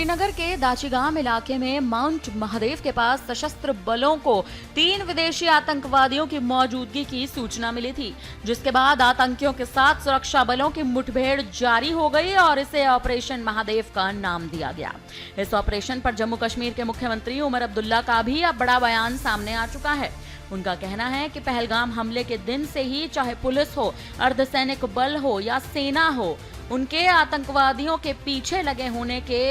श्रीनगर के दाचीगाम इलाके में माउंट महादेव के पास सशस्त्र बलों को 3 विदेशी आतंकवादियों की मौजूदगी की सूचना मिली थी, जिसके बाद आतंकियों के साथ सुरक्षा बलों की मुठभेड़ जारी हो गई और इसे ऑपरेशन महादेव का नाम दिया गया। इस ऑपरेशन पर जम्मू कश्मीर के मुख्यमंत्री उमर अब्दुल्ला का भी अब बड़ा बयान सामने आ चुका है। उनका कहना है कि पहलगाम हमले के दिन से ही चाहे पुलिस हो, अर्धसैनिक बल हो या सेना हो, उनके आतंकवादियों के पीछे लगे होने के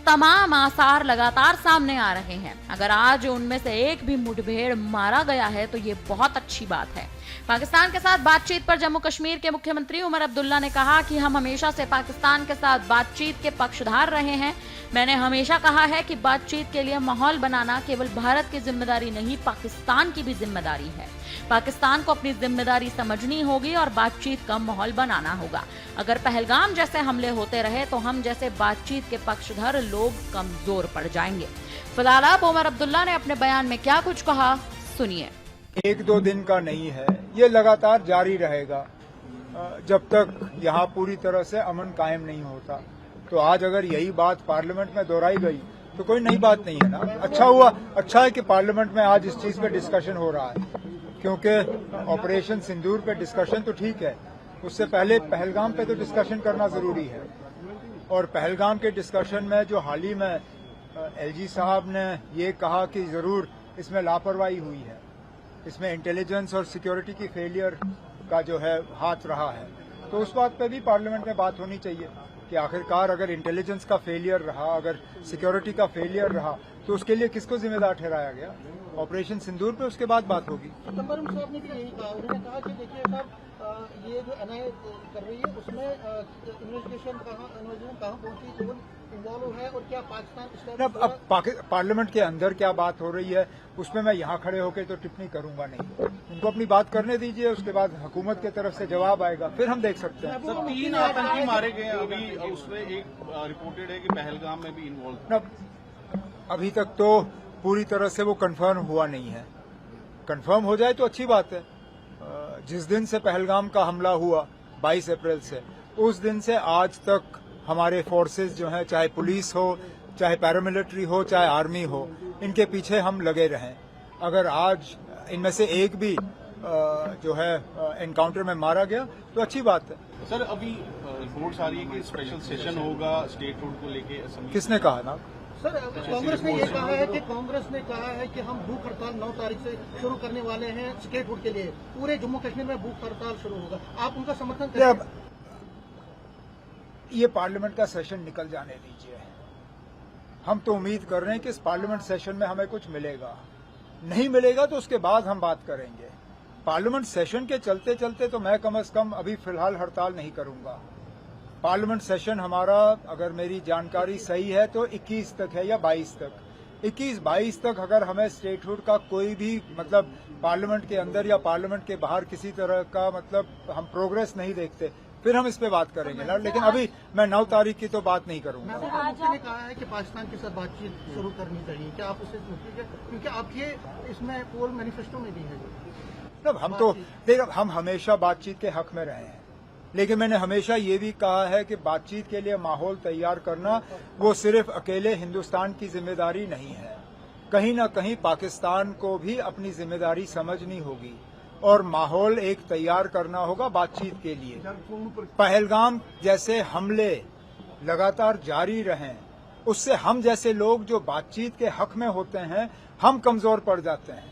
तमाम आसार लगातार सामने आ रहे हैं। अगर आज उनमें से एक भी मुठभेड़ मारा गया है तो ये बहुत अच्छी बात है। पाकिस्तान के साथ बातचीत पर जम्मू कश्मीर के मुख्यमंत्री उमर अब्दुल्ला ने कहा कि हम हमेशा से पाकिस्तान के साथ बातचीत के पक्षधार रहे हैं। मैंने हमेशा कहा है कि बातचीत के लिए माहौल बनाना केवल भारत की जिम्मेदारी नहीं, पाकिस्तान की भी जिम्मेदारी है। पाकिस्तान को अपनी जिम्मेदारी समझनी होगी और बातचीत का माहौल बनाना होगा। अगर पहलगाम जैसे हमले होते रहे तो हम जैसे बातचीत के पक्षधर लोग कमजोर पड़ जाएंगे। फिलहाल अब उमर अब्दुल्ला ने अपने बयान में क्या कुछ कहा, सुनिए। 1-2 दिन का नहीं है, ये लगातार जारी रहेगा जब तक यहाँ पूरी तरह से अमन कायम नहीं होता। तो आज अगर यही बात पार्लियामेंट में दोहराई गई तो कोई नई बात नहीं है ना। अच्छा हुआ, अच्छा है कि पार्लियामेंट में आज इस चीज पे डिस्कशन हो रहा है, क्योंकि ऑपरेशन सिंदूर पे डिस्कशन तो ठीक है, उससे पहले पहलगाम पे तो डिस्कशन करना जरूरी है। और पहलगाम के डिस्कशन में जो हाल ही में एलजी साहब ने ये कहा कि जरूर इसमें लापरवाही हुई है, इसमें इंटेलिजेंस और सिक्योरिटी की फेलियर का जो है हाथ रहा है, तो उस बात पे भी पार्लियामेंट में बात होनी चाहिए कि आखिरकार अगर इंटेलिजेंस का फेलियर रहा, अगर सिक्योरिटी का फेलियर रहा, तो उसके लिए किसको जिम्मेदार ठहराया गया। ऑपरेशन सिंदूर पे उसके बाद बात होगी। चिदम्बरम साहब ने भी यही कहा, उन्होंने कहा कि देखिए साहब, ये जो एनआईए कर रही है उसमें इन्वेस्टिगेशन कहाँ पहुंची, कौन इन्वॉल्व है और क्या पाकिस्तान। अब पार्लियामेंट के अंदर क्या बात हो रही है उसमें मैं यहाँ खड़े होकर तो टिप्पणी करूंगा नहीं। उनको अपनी बात करने दीजिए, उसके बाद हुकूमत की तरफ से जवाब आएगा, फिर हम देख सकते हैं। सर, 3 आतंकी मारे गए अभी, उसमें एक रिपोर्टेड है कि पहलगाम में भी इन्वॉल्व। अभी तक तो पूरी तरह से वो कंफर्म हुआ नहीं है। कंफर्म हो जाए तो अच्छी बात है। जिस दिन से पहलगाम का हमला हुआ 22 अप्रैल से, उस दिन से आज तक हमारे फोर्सेस जो हैं, चाहे पुलिस हो, चाहे पैरामिलिट्री हो, चाहे आर्मी हो, इनके पीछे हम लगे रहें। अगर आज इनमें से एक भी जो है एनकाउंटर में मारा गया तो अच्छी बात है। सर, अभी रिपोर्ट्स आ रही है कि स्पेशल सेशन होगा स्टेट रोड को लेके। किसने कहा ना? सर, कांग्रेस ने ये कहा है कि कांग्रेस ने कहा है कि हम भूख हड़ताल 9 तारीख से शुरू करने वाले हैं स्टेट फूड के लिए। पूरे जम्मू कश्मीर में भूख हड़ताल शुरू होगा, आप उनका समर्थन करें? ये पार्लियामेंट का सेशन निकल जाने दीजिए। हम तो उम्मीद कर रहे हैं कि इस पार्लियामेंट सेशन में हमें कुछ मिलेगा। नहीं मिलेगा तो उसके बाद हम बात करेंगे। पार्लियामेंट सेशन के चलते चलते तो मैं कम से कम अभी फिलहाल हड़ताल नहीं करूंगा। पार्लियामेंट सेशन हमारा, अगर मेरी जानकारी सही है, तो 21 तक है या 22 तक। 21-22 तक अगर हमें स्टेटहुड का कोई भी मतलब पार्लियामेंट के अंदर या पार्लियामेंट के बाहर किसी तरह का मतलब हम प्रोग्रेस नहीं देखते, फिर हम इस पे बात करेंगे ना। लेकिन अभी मैं 9 तारीख की तो बात नहीं करूंगा। मुफ्ती ने कहा है कि पाकिस्तान के साथ बातचीत शुरू करनी चाहिए, क्या आप उससे मुफ्ती, क्योंकि आप ये इसमें पोल मैनिफेस्टो में भी है। मतलब हम तो देखो, हम हमेशा बातचीत के हक में रहे हैं, लेकिन मैंने हमेशा ये भी कहा है कि बातचीत के लिए माहौल तैयार करना वो सिर्फ अकेले हिंदुस्तान की जिम्मेदारी नहीं है। कहीं ना कहीं पाकिस्तान को भी अपनी जिम्मेदारी समझनी होगी और माहौल एक तैयार करना होगा बातचीत के लिए। पहलगाम जैसे हमले लगातार जारी रहें, उससे हम जैसे लोग जो बातचीत के हक में होते हैं, हम कमजोर पड़ जाते हैं।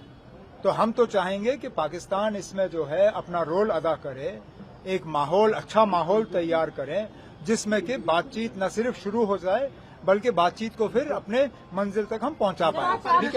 तो हम तो चाहेंगे कि पाकिस्तान इसमें जो है अपना रोल अदा करे, एक माहौल, अच्छा माहौल तैयार करें जिसमें कि बातचीत न सिर्फ शुरू हो जाए बल्कि बातचीत को फिर अपने मंजिल तक हम पहुंचा पाए।